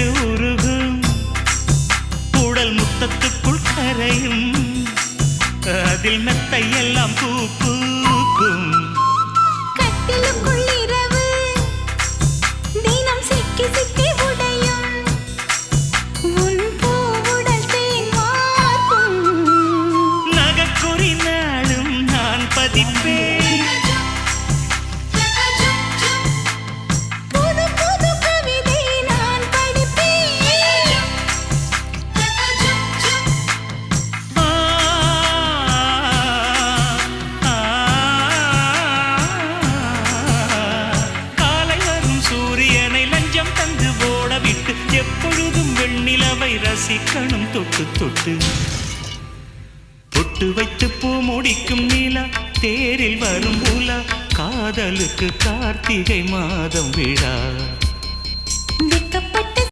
விட்டு உருகும் உடல் முத்தத்துக்குள் கரையும் அதில் மெத்தை எல்லாம் பூ பூக்கும் கட்டிலுக்குள் இரவு தினம் சிக்கி சிக்கி உடையும் உன் பூவுடல் தேன் வார்க்கும் நகக்குறி நாளும் நான் பதிப்பேன் புது புது கவிதை நான் படிப்பேன் காலை வரும் சூரியனை லஞ்சம் தந்து ஓட விட்டு எப்பொழுதும் வெண்ணிலவை ரசிக்கணும் தொட்டு தொட்டு பொட்டு வைத்து பூ முடிக்கும் நிலா தேரில் வரும் உலா காதலுக்கு கார்த்திகை மாதம் விழா